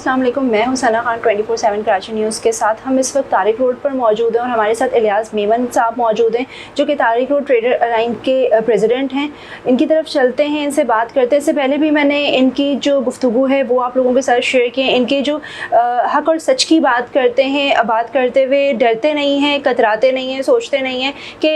अस्सलाम वालेकुम, मैं हूं सना खान 24/7 कराची न्यूज़ के साथ। हम इस वक्त तारिक रोड पर मौजूद हैं और हमारे साथ इलियास मेमन साहब मौजूद हैं जो कि तारिक रोड ट्रेडर अलाइंस के प्रेसिडेंट हैं। इनकी तरफ चलते हैं, इनसे बात करते हैं। इससे पहले भी मैंने इनकी जो गुफ्तगू है वो आप लोगों के साथ शेयर की। इनके जो हक़ और सच की बात करते हैं, बात करते हुए डरते नहीं हैं, कतराते नहीं हैं, सोचते नहीं हैं कि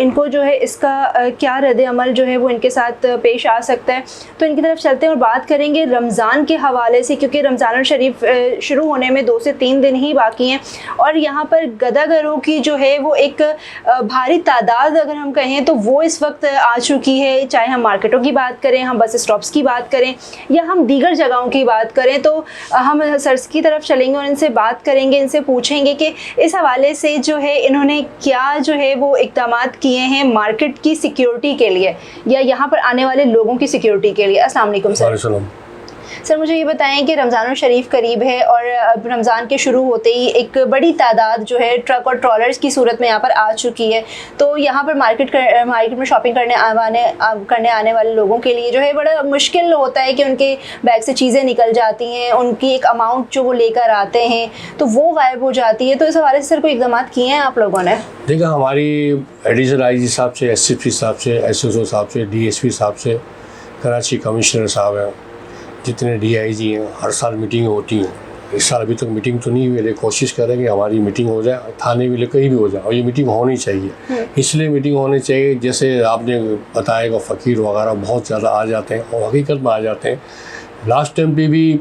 इनको जो है इसका क्या रद्द अमल जो है वो इनके साथ पेश आ सकता है। तो इनकी तरफ चलते हैं और बात करेंगे रमज़ान के हवाले से, क्योंकि रमज़ान शरीफ शुरू होने में 2 से 3 दिन ही बाकी हैं और यहाँ पर गदागरों की जो है वो एक भारी तादाद अगर हम कहें तो वो इस वक्त आ चुकी है। चाहे हम मार्केटों की बात करें, हम बस स्टॉप्स की बात करें या हम दीगर जगहों की बात करें, तो हम सर्स की तरफ चलेंगे और इनसे बात करेंगे, इनसे पूछेंगे कि इस हवाले से जो है इन्होंने क्या जो है वो इक़दामात किए हैं मार्केट की सिक्योरिटी के लिए या यहाँ पर आने वाले लोगों की सिक्योरिटी के लिए। अस्सलाम वालेकुम सर। सर मुझे ये बताएं कि रमज़ान शरीफ करीब है और रमज़ान के शुरू होते ही एक बड़ी तादाद जो है ट्रक और ट्रॉलर्स की सूरत में यहाँ पर आ चुकी है। तो यहाँ पर मार्केट में शॉपिंग करने आने वाले लोगों के लिए जो है बड़ा मुश्किल होता है कि उनके बैग से चीज़ें निकल जाती हैं, उनकी एक अमाउंट जो वो लेकर आते हैं तो वो गायब हो जाती है। तो इस हवाले से सर कोई इक़दाम किए हैं आप लोगों ने? देखा, हमारी एडिशनल आईजी साहब से, SCP साहब से, SSO साहब से, DSP साहब से, कराची कमिश्नर साहब हैं, जितने DIG हैं, हर साल मीटिंग होती हैं। इस साल अभी तक मीटिंग तो नहीं हुई, लेकिन कोशिश करेंगे हमारी मीटिंग हो जाए, थाने भी कहीं भी हो जाए, और ये मीटिंग होनी चाहिए। इसलिए मीटिंग होनी चाहिए, जैसे आपने बताया कि फ़कीर वगैरह बहुत ज़्यादा आ जाते हैं और हकीकत में आ जाते हैं। लास्ट टाइम पे भी,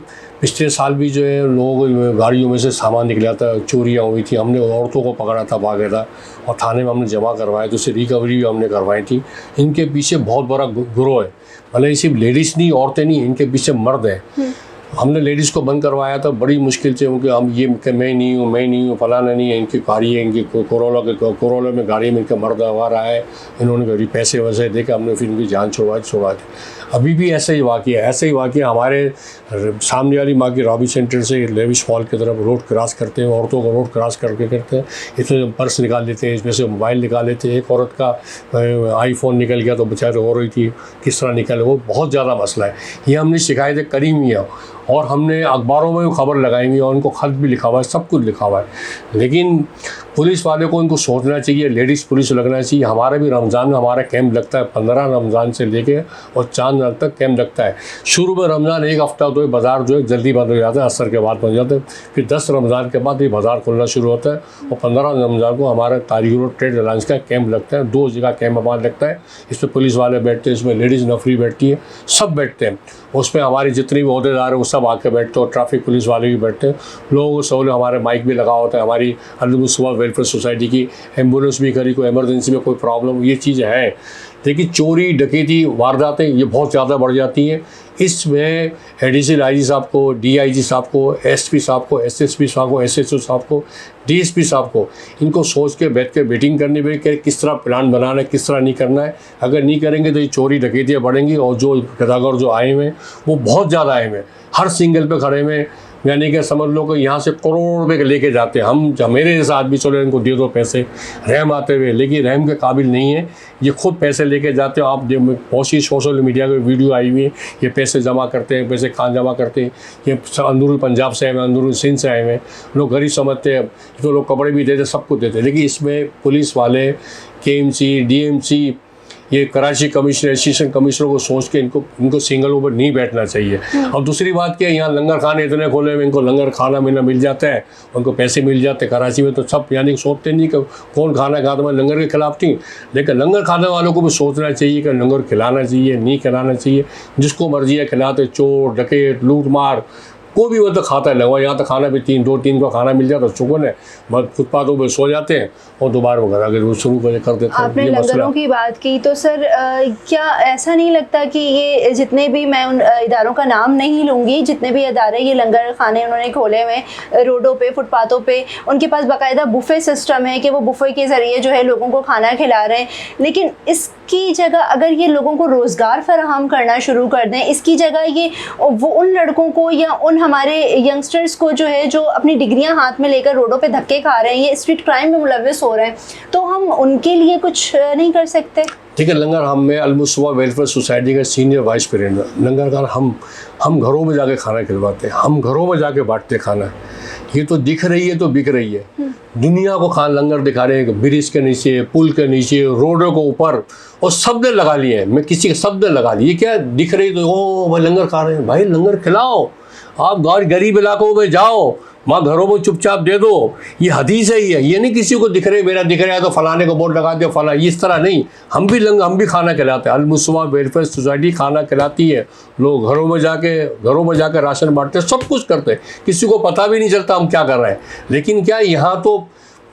पिछले साल भी जो है लोग गाड़ियों में से सामान निकला था, चोरियाँ हुई थी, हमने औरतों को पकड़ा था बाकायदा और थाने में हमने जमा करवाया, तो उससे रिकवरी भी हमने करवाई थी। इनके पीछे बहुत बड़ा गिरोह है, भले सिर्फ लेडीज़ नहीं, औरतें नहीं, इनके पीछे मर्द हैं। हमने लेडीज़ को बंद करवाया था बड़ी मुश्किल से, उनके हम ये मैं नहीं हूँ फलाना नहीं है, इनकी गाड़ी है, इनकी कोरोला में गाड़ी में इनका मर्द आ रहा है, इन्होंने पैसे वैसे देकर हमने फिर इनकी जान छुड़वा दी। अभी भी ऐसा ही वाक़या हमारे सामने वाली माँ की रॉबी सेंटर से लेविश हॉल की तरफ रोड क्रॉस करते हैं, औरतों को रोड क्रॉस करते हैं, इसमें पर्स निकाल लेते हैं, इसमें से मोबाइल निकाल लेते हैं। एक औरत का iPhone निकल गया तो बेचारे रो रही थी, किस तरह निकल, वो बहुत ज़्यादा मसला है। ये हमने शिकायतें करी हुई हैं और हमने अखबारों में खबर लगाई हुई और उनको ख़त भी लिखा हुआ है, सब कुछ लिखा हुआ है। लेकिन पुलिस वाले को इनको सोचना चाहिए, लेडीज़ पुलिस लगना चाहिए। हमारा भी रमज़ान में हमारा कैंप लगता है, 15 रमज़ान से लेके और 4 तक कैंप लगता है। शुरू में रमज़ान एक हफ़्ता तो बाज़ार जो है जल्दी बंद हो जाता है, असर के बाद बंद हो जाता है, फिर 10 रमज़ान के बाद ये बाज़ार खुलना शुरू होता है और 15 रमज़ान को हमारा तारिक रोड ट्रेड अलायंस का कैंप लगता है। 2 जगह कैंप हमारा लगता है, इसमें पुलिस वाले बैठते हैं, इसमें लेडीज़ नफरी बैठती है, सब बैठते हैं। उसमें हमारी जितनी भी अहदेदार है वो सब आके बैठते हैं और ट्रैफिक पुलिस वाले भी बैठते हैं। लोगों को सहूलियत, हमारे माइक भी लगा होता है, हमारी सुबह वेलफेयर सोसाइटी की एम्बुलेंस भी करी, कोई इमरजेंसी में कोई प्रॉब्लम, ये चीज़ें हैं। लेकिन चोरी डकैती वारदातें ये बहुत ज़्यादा बढ़ जाती हैं। इसमें एडिशनल IG साहब को, DIG साहब को, SP साहब को, SSP साहब को, SSO साहब को, DSP साहब को, इनको सोच के बैठ के मीटिंग करनी पड़ेगी कि किस तरह प्लान बनाना है, किस तरह नहीं करना है। अगर नहीं करेंगे तो ये चोरी डकैतियाँ बढ़ेंगी और जो गदागर जो आए हुए हैं वो बहुत ज़्यादा आए हुए हैं, हर सिंगल पे खड़े हुए, यानी कि समझ लो कि यहाँ से करोड़ रुपये लेके जाते हैं। हम जब मेरे जैसा आदमी चलो इनको दे दो पैसे रहम आते हुए, लेकिन रहम के काबिल नहीं है, ये खुद पैसे लेके जाते हो। आप बहुत सी सोशल मीडिया की वीडियो आई हुई है, ये पैसे जमा करते हैं, पैसे कहाँ जमा करते हैं, ये अंदरूनी पंजाब से आए हुए, अंदरूनी सिंध से आए हुए, लोग गरीब समझते हैं, तो लोग कपड़े भी देते, सब कुछ देते हैं। लेकिन इसमें पुलिस वाले, KMC, DMC, ये कराची कमिश्नर, एसोसिएशन कमिश्नर को सोच के इनको सिंगल ऊपर नहीं बैठना चाहिए। और दूसरी बात क्या है, यहाँ लंगर खाने इतने खोले हुए, इनको लंगर खाना मिल जाता है, उनको पैसे मिल जाते हैं। कराची में तो सब यानी सोचते नहीं कि कौन खाना खाता, मैं लंगर के खिलाफ थी, लेकिन लंगर खाने वालों को भी सोचना चाहिए कि लंगर खिलाना चाहिए, नहीं खिलाना चाहिए, जिसको मर्जी है खिलाते। चोर डकैत लूट मार कोई भी वो तो खाता है, लगवा यहाँ तो खाना भी 2-3 का खाना मिल जाता है, सुकून है, बस फुटपाथों पर सो जाते हैं और दोबारा वगैरह अगर वो शुरू कर देते हैं। आपने लंगरों की बात की तो सर क्या ऐसा नहीं लगता कि ये जितने भी, मैं उन इदारों का नाम नहीं लूँगी, जितने भी इदारे ये लंगर खाने उन्होंने खोले हुए रोडों पे, फुटपाथों पे, उनके पास बाकायदा बुफ़े सिस्टम है कि वो बुफ़े के ज़रिए जो है लोगों को खाना खिला रहे हैं, लेकिन इस इसकी जगह अगर ये लोगों को रोज़गार फराहम करना शुरू कर दें, इसकी जगह ये वो उन लड़कों को या उन हमारे यंगस्टर्स को जो है जो अपनी डिग्रियां हाथ में लेकर रोडों पे धक्के खा रहे हैं, ये स्ट्रीट क्राइम में मुलविस हो रहे हैं, तो हम उनके लिए कुछ नहीं कर सकते? ठीक है, लंगर हम में अल-मुस्तफ़ा वेलफेयर सोसाइटी का सीनियर वाइस प्रेसिडेंट। लंगर का हम घरों में जाके खाना खिलवाते हैं, हम घरों में जाके बांटते खाना। ये तो दिख रही है तो बिक रही है। दुनिया को लंगर दिखा रहे हैं, ब्रिज के नीचे, पुल के नीचे, रोडों के ऊपर, और शब्द लगा लिए हैं। मैं किसी के शब्द लगा लिए, क्या दिख रही तो ओ भाई लंगर खा रहे हैं। भाई लंगर खिलाओ, आप गरीब इलाकों में जाओ, वहाँ घरों में चुपचाप दे दो। ये हदीस है, ये नहीं किसी को दिख रहे, मेरा दिख रहा है तो फलाने को बोर्ड लगा दो, फला, इस तरह नहीं। हम भी खाना खिलाते हैं। अल-मुस्तफ़ा वेलफेयर सोसाइटी खाना खिलाती है, लोग घरों में जाके राशन बांटते हैं, सब कुछ करते हैं, किसी को पता भी नहीं चलता हम क्या कर रहे हैं। लेकिन क्या यहाँ तो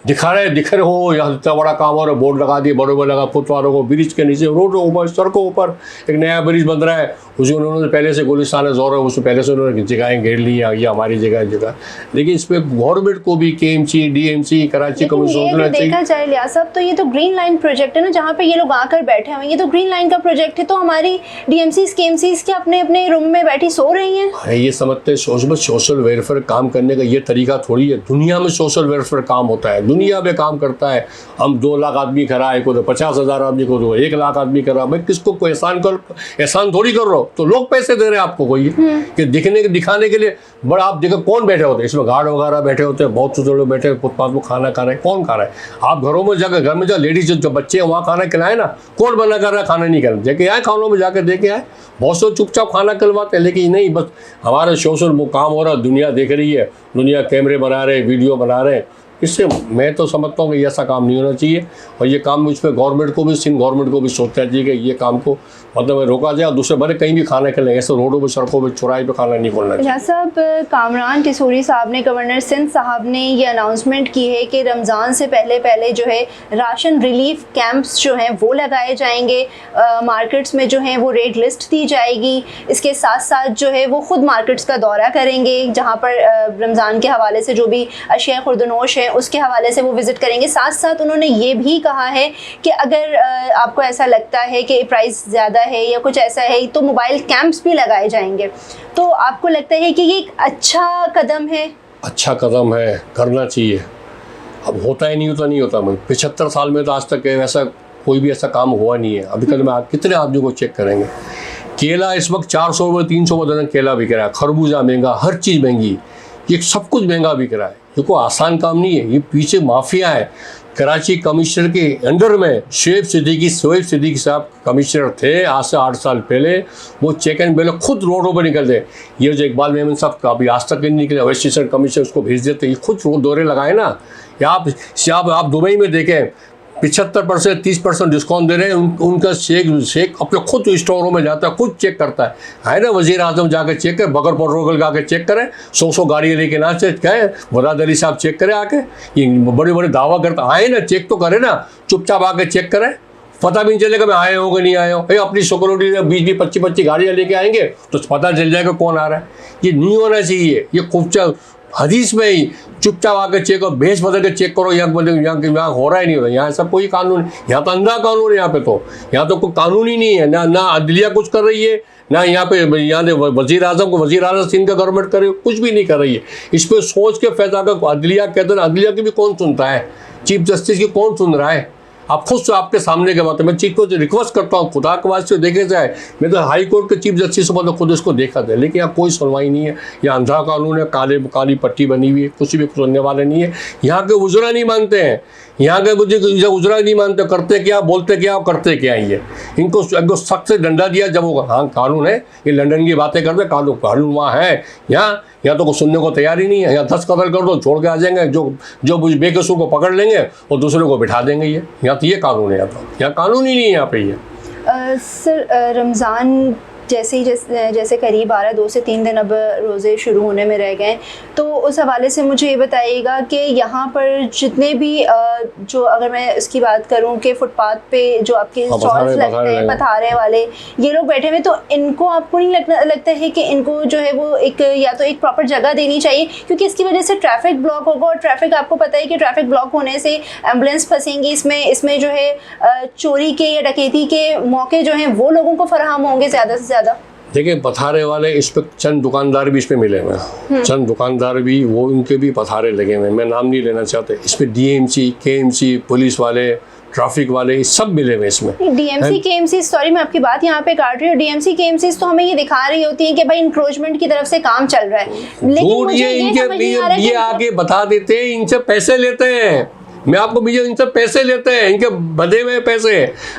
दिख रहे हो, यहाँ इतना बड़ा काम हो रहा है, बोर्ड लगा दिए, बड़े बड़े लगा, फुटवारों को, ब्रिज के नीचे, रोड ऊपर, सड़कों ऊपर एक नया ब्रिज बन रहा है, उसको उन्होंने पहले से गुलिस्तान जोर है, उसमें पहले से उन्होंने जगहें घेर ली, ये हमारी जगह। लेकिन इस पर गवर्नमेंट को भी KMC, DMC, कराची को सोचना चाहिए। देखा जाए लिया साहब, तो ये तो ग्रीन लाइन प्रोजेक्ट है ना, जहाँ पे ये लोग आकर बैठे हुए हैं, ये तो ग्रीन लाइन का प्रोजेक्ट है, तो हमारी DMCs, KMCs के अपने रूम में बैठी सो रही हैं। ये समझते सोशल वेलफेयर काम करने का ये तरीका थोड़ी है। दुनिया में सोशल वेलफेयर काम होता है, दुनिया में काम करता है। हम 2 लाख आदमी करा है, को 50,000 आदमी को, 1 लाख आदमी करा, मैं किसको कोई एहसान थोड़ी कर रहा हूँ। तो लोग पैसे दे रहे हैं आपको, कोई कि दिखाने के लिए। बड़ा आप देखो कौन बैठे होते हैं इसमें, गार्ड वगैरह बैठे होते हैं, बहुत से लोग बैठे हैं फुटपाथ में खाना खा रहे हैं। कौन खा रहा है? आप घरों में जाकर, घर में जो लेडीज जो बच्चे हैं वहाँ खाना खिलाए ना, कौन मना कर रहा है खाना नहीं खिलाए? देखे आए, खानों में जाकर देखे आए, बहुत से चुपचाप खाना खिलवाते हैं। लेकिन नहीं, बस हमारा सोशल काम हो रहा है, दुनिया देख रही है, दुनिया कैमरे बना रहे, वीडियो बना रहे हैं। इससे मैं तो समझता हूँ कि ऐसा काम नहीं होना चाहिए, और ये काम इस पर गवर्नमेंट को भी, सिंध गवर्नमेंट को भी सोचना चाहिए कि ये काम को मतलब रोका जाए, और दूसरे बड़े कहीं भी खाना खिलाएं, ऐसे रोडों पर, सड़कों पर, चौराहे पे खाना नहीं खोलना चाहिए। साहब, कामरान टिसूरी साहब ने, गवर्नर सिंध साहब ने ये अनाउंसमेंट की है कि रमज़ान से पहले जो है राशन रिलीफ कैंप्स जो हैं वो लगाए जाएंगे, मार्केट्स में जो हैं वो रेट लिस्ट दी जाएगी। इसके साथ साथ जो है वो ख़ुद मार्केट्स का दौरा करेंगे, जहाँ पर रमज़ान के हवाले से जो भी अशिया खुर्दनोश है उसके हवाले से वो विज़िट करेंगे। साथ साथ उन्होंने ये भी कहा है कि अगर आपको ऐसा लगता है कि प्राइस ज़्यादा है या कुछ ऐसा है तो मोबाइल कैंप्स भी लगाए जाएंगे। तो आपको लगता है कि ये एक अच्छा कदम है? अच्छा कदम है, करना चाहिए। अब होता ही नहीं होता। 75 साल में तो आज तक ऐसा कोई भी ऐसा काम हुआ नहीं है। अभी कल में कितने आदमियों को चेक करेंगे। केला इस वक्त 400 रुपये 300 रुपये दर्जन केला बिक रहा है, खरबूजा महंगा, हर चीज़ महंगी, ये सब कुछ महंगा बिक रहा है। ये कोई आसान काम नहीं है, ये पीछे माफिया है। कराची कमिश्नर के अंडर में शोएब सिद्दीकी साहब कमिश्नर थे आज से 8 साल पहले। वो चेक एंड बैलेंस खुद रोडों पर निकलते। ये जो इकबाल मेमन साहब का अभी आज तक नहीं निकले, वेस्ट स्टेशन कमिश्नर उसको भेज देते, ये खुद दौरे लगाए ना। या आप दुबई में देखें 75% 30% डिस्काउंट दे रहे हैं। उनका शेख अपने खुद स्टोरों में जाता है, खुद चेक करता है ना। वज़ीर आज़म जाकर चेक करे, बगर प्रोटोकॉल का आके चेक करें, 100 गाड़ियाँ लेके ना चेक करें, मुराद अली साहब चेक करें आके। ये बड़े बड़े दावा करता, आए ना चेक तो करें ना, चुपचाप आके चेक करें, पता भी नहीं चलेगा मैं आए हो कि नहीं आए हो। अपनी सिक्योरिटी 20-20 25 गाड़ियाँ लेके आएंगे तो पता चल जाएगा कौन आ रहा है। ये नहीं होना चाहिए। ये खूब हदीस में ही चुपचाप आकर चेक करो, भेज बदल के चेक करो। यहाँ हो रहा ही नहीं होता। यहाँ ऐसा कोई कानून, यहाँ तो अंधा कानून है। यहाँ तो कोई कानून ही नहीं है। ना अदलिया कुछ कर रही है, ना यहाँ वज़ीर आज़म को, वज़ीर आज़म सिंध का गवर्नमेंट करे, कुछ भी नहीं कर रही है। इस पर सोच के फैसला कर। अदलिया कहते हैं, अदलिया की भी कौन सुनता है? चीफ जस्टिस की कौन सुन रहा है? आप खुद से आपके सामने के बात है। मैं चीफ को रिक्वेस्ट करता हूँ, खुदा के वास्ते देखे जाए। मैं तो हाई कोर्ट के चीफ जस्टिस से खुद इसको देखा था, लेकिन यहाँ कोई सुनवाई नहीं है। यहाँ अंधा कानून है, काली पट्टी बनी हुई है, कुछ भी सुनने वाले नहीं है। यहाँ के उजरा नहीं मानते हैं, यहाँ के उजरा नहीं मानते। करते क्या, बोलते क्या, करते क्या ही है। इनको सख्त से डंडा दिया जब वो हाँ कानून है। ये लंदन की बातें करते, कानून वहाँ है। यहाँ तो कुछ सुनने को तैयार ही नहीं है। यहाँ 10 कत्ल कर दो, छोड़ के आ जाएंगे। जो बेकसूर को पकड़ लेंगे और दूसरे को बिठा देंगे। यहाँ तो ये कानून है। यहाँ कानून ही नहीं है यहाँ पे। ये सर, रमज़ान जैसे करीब आ रहा है, 2 से 3 दिन अब रोज़े शुरू होने में रह गए, तो उस हवाले से मुझे ये बताइएगा कि यहाँ पर जितने भी जो, अगर मैं इसकी बात करूँ कि फुटपाथ पे जो आपके स्टॉल्स लगते हैं पथारे वाले, ये लोग बैठे हुए, तो इनको आपको नहीं लगता है कि इनको जो है वो एक या तो एक प्रॉपर जगह देनी चाहिए, क्योंकि इसकी वजह से ट्रैफिक ब्लॉक होगा, और ट्रैफिक आपको पता है कि ट्रैफिक ब्लॉक होने से एम्बुलेंस फंसेंगी, इसमें जो है चोरी के या डकैती के मौके जो हैं वो लोगों को फराहम होंगे ज़्यादा से ज़्यादा। देखिए, पथारे वाले इस पर चंद दुकानदार भी इस पे मिले हुए हैं, चंद दुकानदार भी, वो इनके भी पथारे लगे हुए हैं, मैं नाम नहीं लेना चाहते। इस पे डीएमसी, केएमसी, पुलिस वाले, ट्रैफिक वाले, सब मिले हुए इसमें। डीएमसी केएमसी, सॉरी मैं आपकी बात यहाँ पे काट रही हूँ, डीएमसी केएमसी तो हमें ये दिखा रही होती है कि भाई इंक्रोचमेंट की तरफ से काम चल रहा है, लेकिन मुझे ये आके बता देते हैं, इनसे पैसे लेते हैं। मैं आपको भैया इनसे पैसे लेते हैं, इनके बंधे हुए पैसे।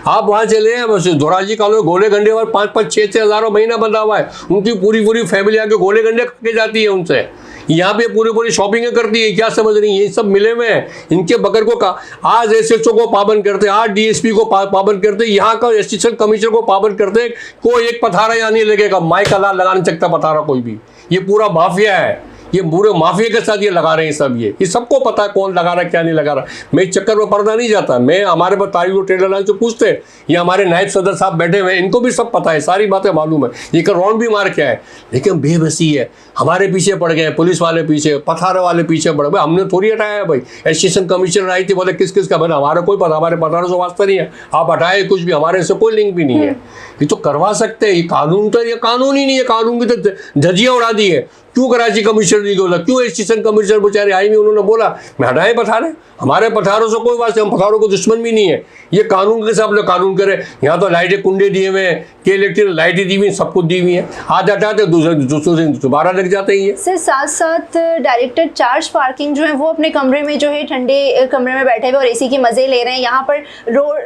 आप वहाँ चले हैं धोराजी कॉलोनी, गोले गंडे और 5-5, 6-6 हज़ारों महीना बंधा हुआ है, उनकी पूरी फैमिली आके गोले गंडे खा के जाती है उनसे। यहाँ पे पूरी शॉपिंग करती है, क्या समझ रही है? ये सब मिले हुए हैं, इनके बगैर को आज एसएचओ को पाबंद करते, आज डीएसपी को पाबंद करते, यहाँ का असिस्टेंट कमिश्नर को पाबंद करते, कोई एक पथारा यहाँ नहीं लगेगा, माइक का लगा नहीं सकता पथारा कोई भी। ये पूरा माफिया है, ये पूरे माफिया के साथ ये लगा रहे हैं सब। ये सबको पता है कौन लगा रहा है क्या नहीं लगा रहा। मैं इस चक्कर में पड़ना नहीं चाहता। मैं हमारे पास तारीख ट्रेडर लाइन से पूछते, ये हमारे नायब सदर साहब बैठे हुए हैं, इनको भी सब पता है, सारी बातें मालूम है, ये राउंड भी मार क्या है, लेकिन बेबसी है। हमारे पीछे पड़ गए, पुलिस वाले पीछे, पथारे वाले पीछे पड़ गए। हमने थोड़ी हटाया है भाई, एसोसिएशन कमिश्नर आई थी, बोले किस का बना, हमारा कोई पता, हमारे पथारों से वास्ता नहीं है, आप हटाए कुछ भी, हमारे से कोई लिंक भी नहीं है। ये तो करवा सकते हैं, ये कानून तो, ये कानून ही नहीं है, कानून की तो धज्जियां उड़ा दी है। क्यों कराची कमिश्नर जी बोला, क्यों एसोसिएशन कमिश्नर बेचारे आई नहीं, उन्होंने बोला मैं हटाए पथारे, हमारे पथारों से कोई वास्ते, हम पथारों को दुश्मन भी नहीं है। ये कानून के हिसाब से कानून करे। यहाँ तो लाइटें कुंडे दिए हुए हैं, के इलेक्ट्रिक लाइटें दी हुई, सब कुछ दी हुई है, आज हटाते दूसरे दिन दोबारा लग जाते ही है। सर साथ डायरेक्टर चार्ज पार्किंग जो है वो अपने कमरे में जो है ठंडे कमरे में बैठे हुए और एसी के मजे ले रहे हैं। यहाँ पर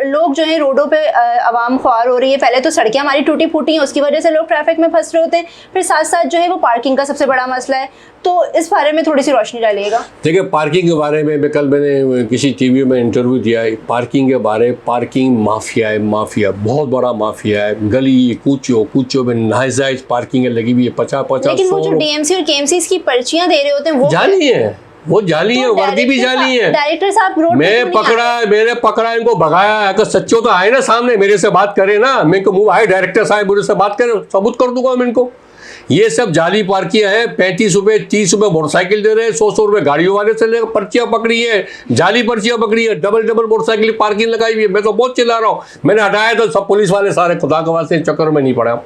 लोग जो है रोडों पे आवाम ख्वार हो रही है। पहले तो सड़कें हमारी टूटी फूटी हैं, उसकी वजह से लोग ट्रैफिक में फंस रहे होते हैं, फिर साथ साथ जो है वो पार्किंग का सबसे बड़ा मसला है। तो इस बारे में थोड़ी सी रोशनी डालिएगा। देखिए, पार्किंग के बारे में कल मैंने किसी टीवी में इंटरव्यू दिया है, पार्किंग के बारे, पार्किंग माफिया है, माफिया बहुत बड़ा माफिया है। गली कूचो में नाजायज पार्किंग लगी हुई है, 50-50। लेकिन वो जो डीएमसी और केएमसी की पर्चियां दे रहे होते हैं वो जाली है, वो जाली है, वर्दी भी जाली है। डायरेक्टर साहब रोड मैंने पकड़ा इनको भगाया। अगर सच्चे तो आए ना सामने, मेरे से बात करे ना, मेरे को मुंह आए डायरेक्टर साहब मेरे से बात करे, सबूत कर दूंगा मैं इनको। ये सब जाली पार्कियां हैं, 35 रुपए 30 रुपए मोटरसाइकिल दे रहे हैं, 100 रुपए गाड़ियों वाले से ले पर्चियां पकड़ी है, जाली पर्चियां पकड़ी है, डबल मोटरसाइकिल पार्किंग लगाई हुई है। मैं तो बहुत चिल्ला रहा हूँ, मैंने हटाया तो सब पुलिस वाले सारे खुदा के वास्ते चक्कर में नहीं पड़ा।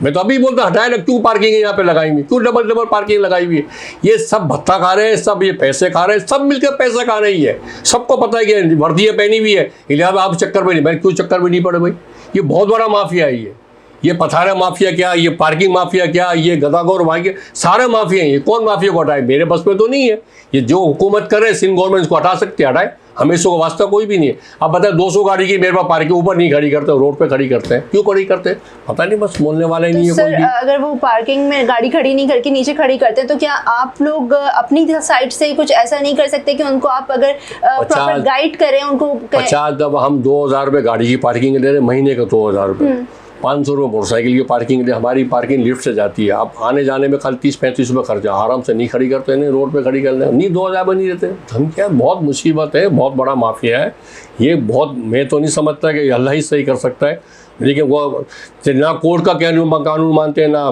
मैं तो अभी बोलता हटाया ना, क्यों पार्किंग यहाँ पे लगाई हुई, क्यों डबल पार्किंग लगाई हुई है। ये सब भत्ता खा रहे हैं, सब ये पैसे खा रहे हैं, सब मिलकर पैसे खा रही है। सबको पता है कि वर्दियाँ पहनी हुई है, इलावा आप चक्कर में नहीं, मैं क्यों चक्कर में नहीं पड़े भाई। ये बहुत बड़ा माफिया है, ये पथारा माफिया क्या, ये पार्किंग माफिया क्या, ये गदागौर माफिया, सारे माफिया हैं। ये कौन माफिया को हटाए, मेरे बस में तो नहीं है। ये जो हुकूमत करे, सिंध गवर्नमेंट को हटा सकते, हटाए, हमें इसको वास्ता कोई भी नहीं है। अब बताए 200 गाड़ी की मेरे पास पार्किंग ऊपर नहीं खड़ी करते, रोड पे खड़ी करते हैं, क्यों खड़ी करते हैं पता नहीं, बस बोलने वाला ही नहीं है कोई भी। अगर वो पार्किंग में गाड़ी खड़ी नहीं करके नीचे खड़ी करते हैं, तो क्या आप लोग अपनी साइड से कुछ ऐसा नहीं कर सकते कि उनको आप अगर प्रॉपर गाइड करें उनको? 50 दब हम 2000 रुपये गाड़ी की पार्किंग ले रहे, महीने का 2000 रुपये, 500 रुपये मोटरसाइकिल की पार्किंग दे। हमारी पार्किंग लिफ्ट से जाती है, आप आने जाने में खाली 30-35 रुपये खर्चा, आराम से नहीं खड़ी करते, नहीं रोड पे खड़ी कर ले, नहीं 2000 में नहीं देते। हम क्या, बहुत मुसीबत है, बहुत बड़ा माफिया है ये। बहुत, मैं तो नहीं समझता कि अल्लाह ही सही कर सकता है, लेकिन वो ना कोर्ट का कानून मानते हैं, ना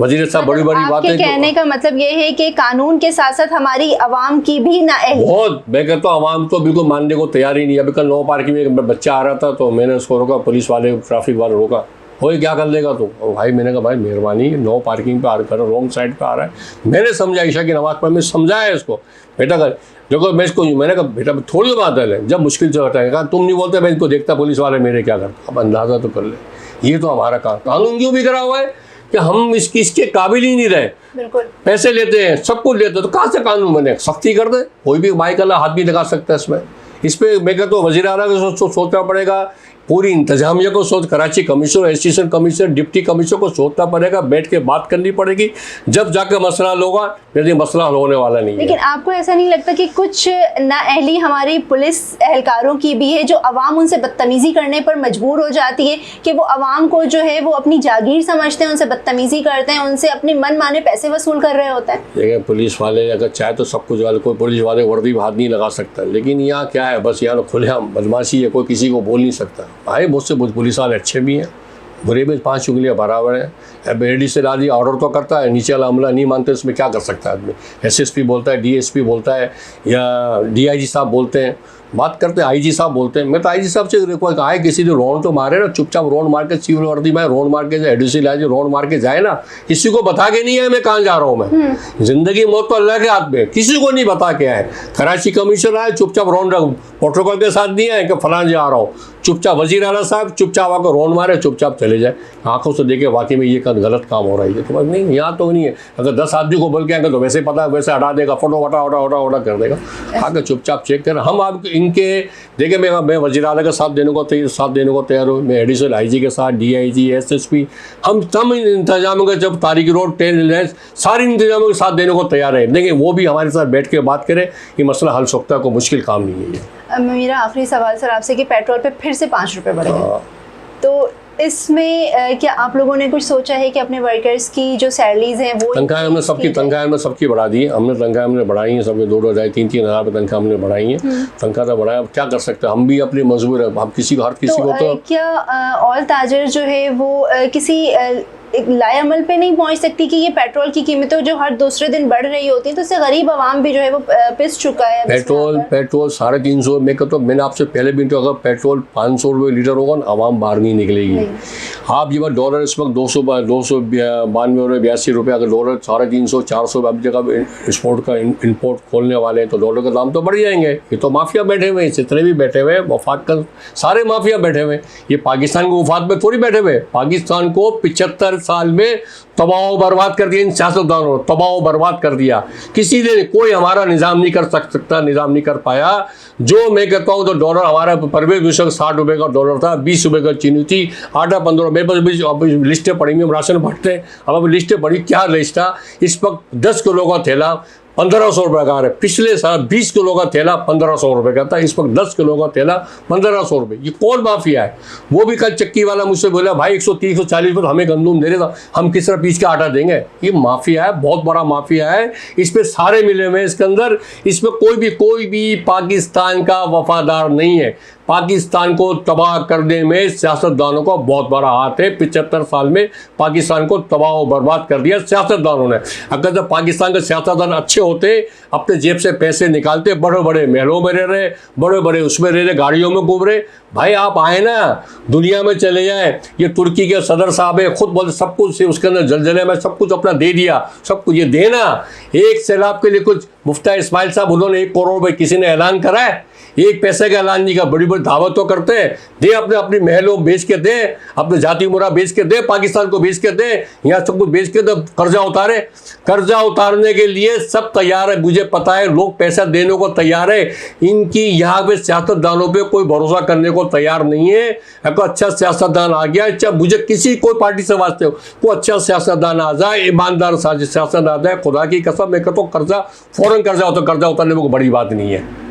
वजीर साहब बड़ी बातें। कहने का मतलब ये है कि कानून के साथ साथ हमारी आवाम की भी ना बहुत, मैं कहता हूँ आवाम तो बिल्कुल मानने को तैयार ही नहीं। अभी कल नो पार्किंग में एक बच्चा आ रहा था, तो मैंने उसको रोका, पुलिस वाले ट्रैफिक वाले रोका, कोई क्या कर लेगा तो भाई, मैंने कहा भाई मेहरबानी, नो पार्किंग पे आ रहा है, रॉन्ग साइड पे आ रहा है। मैंने समझा, ईशा की नमाज पर मैं समझाया इसको, बेटा कर देखो, मैं इसको मैंने कहा बेटा थोड़ी बात है, जब मुश्किल से हटाएगा, कहा तुम नहीं बोलते, मैं इनको देखता पुलिस वाले मेरे क्या करता। अब अंदाजा तो कर ले, ये तो हमारा कानून क्यों भी करा हुआ है कि हम इसके काबिल ही नहीं रहे। बिल्कुल पैसे लेते हैं, सब कुछ लेते हैं, तो कहाँ से कानून बने, सख्ती कर दे। कोई भी माइक अल्लाह हाथ भी लगा सकता है इसमें। इस पर मैं कहता हूँ वज़ीर आला को सोचना पड़ेगा, पूरी इंतजामिया को सोच, Karachi commissioner, association commissioner, deputy commissioner को सोचना पड़ेगा, बैठ के बात करनी पड़ेगी, जब जाकर मसला हल होगा, यदि मसला हल होने वाला नहीं है। लेकिन आपको ऐसा नहीं लगता कि कुछ नाअहली हमारी पुलिस एहलकारों की भी है, जो अवाम उनसे बदतमीज़ी करने पर मजबूर हो जाती है, कि वो अवाम को जो है वो अपनी जागीर समझते हैं, उनसे बदतमीज़ी करते हैं, उनसे अपनी मन माने पैसे वसूल कर रहे होते हैं? देखिए, पुलिस वाले अगर चाहे तो सब कुछ वाले, कोई पुलिस वाले वर्दी हाथ नहीं लगा सकता, लेकिन यहाँ क्या है, बस यहाँ खुलेआम बदमाशी है, कोई किसी को बोल नहीं सकता। भाई बहुत से पुलिस वाले अच्छे भी हैं, बुरे भी 5 उंगलियां बराबर है। अब एडीसी आदि ऑर्डर तो करता है, नीचे वाला अमला नहीं मानते, उसमें क्या कर सकता है आदमी? एसएसपी बोलता है, डीएसपी बोलता है, या डीआईजी साहब बोलते हैं, बात करते हैं, आईजी साहब बोलते हैं। मैं तो आईजी साहब से रिक्वेस्ट, आए किसी ने रोड तो मारे ना, चुपचाप रोड मार के सिविल वर्दी में रोड मार के जाए, एडीसी लाए रोड मार के जाए ना, किसी को बता के नहीं है मैं कहाँ जा रहा हूँ। मैं जिंदगी मौत तो अल्लाह के हाथ में, किसी को नहीं बता के आए। कराची कमिश्नर आए, चुपचाप रोड प्रोटोकॉल के साथ नहीं आए कि फलान जा रहा हूँ, चुपचाप वजीर आला साहब चुपचाप आकर रोड मारे, चुपचाप चले जाए, आंखों से देखे वाकई में ये गलत काम हो रहा है। तो बस नहीं, यहाँ तो नहीं है। अगर 10 आदमी को बोल के आएंगे तो वैसे पता है, वैसे हटा देगा, फोटो हटा कर देगा। आकर चुपचाप चेक कर। हम आप इनके देखिए, मैं वजीर आला का साथ देने को तैयार हूँ, मैं एडिशनल आईजी के साथ, डीआईजी, एसएसपी, हम तमाम इंतजामों के, जब तारीखी रोड, ट्रेन, सारे इंतजामों के साथ देने को तैयार है। देखिए वो भी हमारे साथ बैठ के बात करें, ये मसला हल सकता है, कोई मुश्किल काम नहीं है ये। मेरा आखिरी सवाल सर आपसे कि पेट्रोल पे फिर से 5 रुपये बढ़ गए, तो इसमें क्या आप लोगों ने कुछ सोचा है कि अपने वर्कर्स की जो सैलरीज हैं वो तनख्वाह हमने सबकी बढ़ा दी है। तनख्वाह हमने बढ़ाई है, सबके 2-2 हज़ार 3-3 हज़ार रुपये तनख्वाह हमने बढ़ाई है। तनख्वाह तो बढ़ाया, अब क्या कर सकते हैं, हम भी अपनी मजबूर है, हम किसी को, हर किसी को तो क्या ऑल ताजर जो है वो किसी लाएअमल पे नहीं पहुंच सकती कि ये पेट्रोल की कीमतें जो हर दूसरे दिन बढ़ रही होती हैं, तो इससे गरीब आवाम भी जो है वो पिस चुका है। पेट्रोल 350, मैं कहता हूँ, मैंने आपसे पहले भी, तो अगर पेट्रोल 500 रुपये लीटर होगा ना, आवाम बाहर नहीं निकलेगी। आप ये बात, डॉलर इस वक्त 292 82 रुपये, अगर डॉलर 350 400, अब जगह एक्सपोर्ट का इम्पोर्ट खोलने वाले हैं तो डॉलर का दाम तो बढ़ जाएंगे। ये तो माफिया बैठे हुए हैं, जितने भी बैठे हुए हैं, वफाक का सारे माफिया बैठे हुए हैं। ये पाकिस्तान के वफाक में थोड़ी बैठे हुए, पाकिस्तान को 75 साल में तबाह बर्बाद कर दिया इन सियासतदानों ने, तबाह बर्बाद कर दिया। किसी ने कोई हमारा निज़ाम नहीं कर सकता, निज़ाम नहीं कर पाया। जो मैं कहता हूँ, तो डॉलर हमारा परवेज विषय 60 रुपये का डॉलर था, 20 रुपये का चीनी थी, आटा 15। मेरे पास लिस्टें पड़ी, हम राशन भरते हैं, अब लिस्टें पड़ी, क्या लिस्ट था, इस वक्त 10 किलो का थैला 1500 रुपये का है। पिछले साल 20 किलो का थैला 1500 रुपये का था, इस वक्त 10 किलो का थैला 1500 रुपये। ये कौन माफिया है? वो भी कल चक्की वाला मुझसे बोला, भाई 130-140 रुपये हमें गंदुम दे रहे, हम किस तरह पीस के आटा देंगे? ये माफिया है, बहुत बड़ा माफिया है, इस पर सारे मिले हुए हैं इसके अंदर। इसमें कोई भी पाकिस्तान का वफादार नहीं है। पाकिस्तान को तबाह करने में सियासतदानों का बहुत बड़ा हाथ है। 75 साल में पाकिस्तान को तबाह और बर्बाद कर दिया सियासतदानों ने। अगर जब पाकिस्तान के सियासतदान अच्छे होते, अपने जेब से पैसे निकालते, बड़े बड़े महलों में रह रहे, बड़े बड़े उसमें रह रहे, गाड़ियों में घूम रहे, भाई आप आए ना, दुनिया में चले जाएं। ये तुर्की के सदर साहब है, खुद बोलते सब कुछ उसके अंदर जलजले में सब कुछ अपना दे दिया, सब कुछ ये देना। एक सैलाब के लिए कुछ मुफ्ती इस्माइल साहब, उन्होंने 1 करोड़ रुपये किसी ने ऐलान करा है? एक पैसे का ऐलान नहीं का। बड़ी बड़ी दावत तो करते हैं, दे अपनी महलों बेच के दे, अपने जाति मुरा बेच के दे, पाकिस्तान को बेच के दे, यहाँ सब कुछ बेच के दे, कर्जा उतारे। कर्जा उतारने के लिए सब तैयार है, मुझे पता है, लोग पैसा देने को तैयार है। इनकी यहाँ पे सियासतदानों पे कोई भरोसा करने को तैयार नहीं है। अगर अच्छा सियासतदान आ गया, अच्छा मुझे किसी कोई पार्टी से वास्ते हो, कोई अच्छा सियासतदान आ जाए, ईमानदार सियासतदान आ जाए, खुदा की कसम मैं कहता हूँ, कर्जा फौरन कर्जा उतारने में कोई बड़ी बात नहीं है।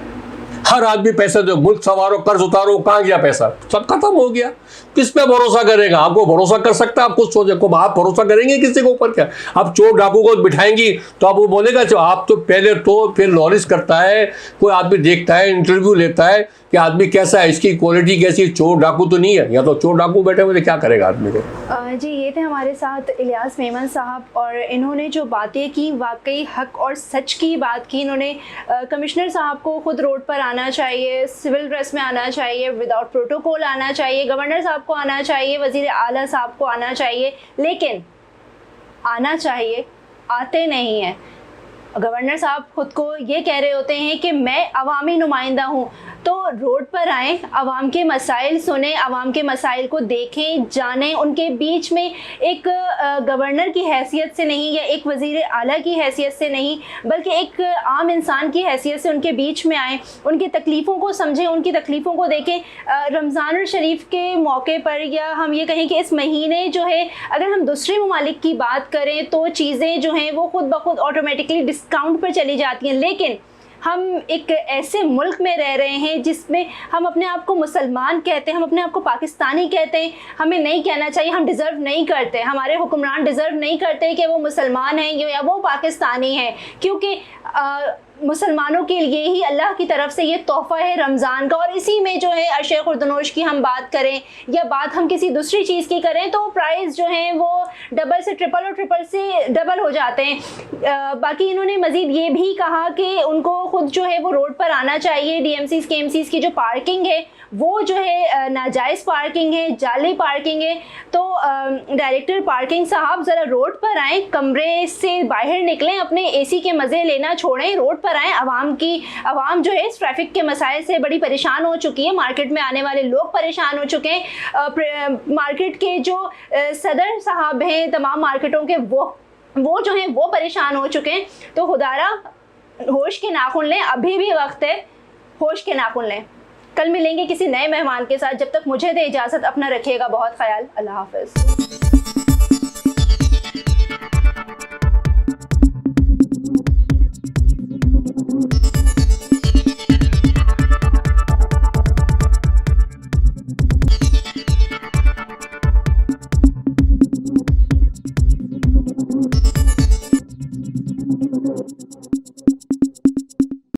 हर आदमी पैसे दो, मुल्क संवारो, कर्ज उतारो, कहाँ गया पैसा? सब खत्म हो गया। किस पे भरोसा करेगा? आपको भरोसा कर सकता है? आप कुछ सोचे को, आप भरोसा करेंगे किसी के ऊपर? क्या आप चोर डाकू को बिठाएंगी तो आप वो बोलेगा? आप तो पहले तो फिर नॉलेज करता है, कोई आदमी देखता है, इंटरव्यू लेता है कि आदमी कैसा है, इसकी क्वालिटी कैसी। चोर डाकू तो नहीं है, या तो चोर डाकू बैठे हुए, क्या करेगा आदमी को? जी, ये थे हमारे साथ इलियास मेमन साहब, और इन्होंने जो बातें की, वाकई हक और सच की बात की। इन्होंने कमिश्नर साहब को खुद रोड पर आना चाहिए, सिविल ड्रेस में आना चाहिए, विदाउट प्रोटोकॉल आना चाहिए, गवर्नर साहब को आना चाहिए, वज़ीर आला साहब को आना चाहिए, लेकिन आना चाहिए, आते नहीं हैं। गवर्नर साहब खुद को ये कह रहे होते हैं कि मैं अवामी नुमाइंदा हूँ, तो रोड पर आएँ, अवाम के मसाइल सुने, अवाम के मसाइल को देखें, जानें, उनके बीच में एक गवर्नर की हैसियत से नहीं या एक वज़ीर आला की हैसियत से नहीं, बल्कि एक आम इंसान की हैसियत से उनके बीच में आएँ, उनकी तकलीफ़ों को समझें, उनकी तकलीफ़ों को देखें। रमज़ानुल शरीफ के मौके पर, या हम ये कहें कि इस महीने जो है, अगर हम दूसरे ममालिक की बात करें तो चीज़ें जो हैं वो खुद ब खुद ऑटोमेटिकली डिस्काउंट पर चली जाती हैं, लेकिन हम एक ऐसे मुल्क में रह रहे हैं जिसमें हम अपने आप को मुसलमान कहते हैं, हम अपने आप को पाकिस्तानी कहते हैं। हमें नहीं कहना चाहिए, हम डिज़र्व नहीं करते, हमारे हुक्मरान डिज़र्व नहीं करते कि वो मुसलमान हैं या वो पाकिस्तानी हैं, क्योंकि मुसलमानों के लिए ही अल्लाह की तरफ से ये तोहफ़ा है रमज़ान का। और इसी में जो है अशे खुर्दनोश की हम बात करें या बात हम किसी दूसरी चीज़ की करें तो प्राइस जो हैं वो डबल से ट्रिपल और ट्रिपल से डबल हो जाते हैं। बाकी इन्होंने मज़ीद ये भी कहा कि उनको खुद जो है वो रोड पर आना चाहिए। DMCs KMCs की जो पार्किंग है वो जो है नाजायज़ पार्किंग है, जाली पार्किंग है। तो डायरेक्टर पार्किंग साहब ज़रा रोड पर आएँ, कमरे से बाहर निकलें, अपने AC के मज़े लेना छोड़ें, रोड पर आएँ। आवाम जो है इस ट्रैफिक के मसाइल से बड़ी परेशान हो चुकी है, मार्केट में आने वाले लोग परेशान हो चुके हैं। मार्केट के जो सदर साहब हैं तमाम मार्केटों के, वो जो हैं वो परेशान हो चुके हैं। तो खुदारा होश के नाखून लें, अभी भी वक्त है, होश के नाखून लें। कल मिलेंगे किसी नए मेहमान के साथ, जब तक मुझे दे इजाज़त, अपना रखिएगा बहुत ख्याल। अल्लाह हाफ़िज़।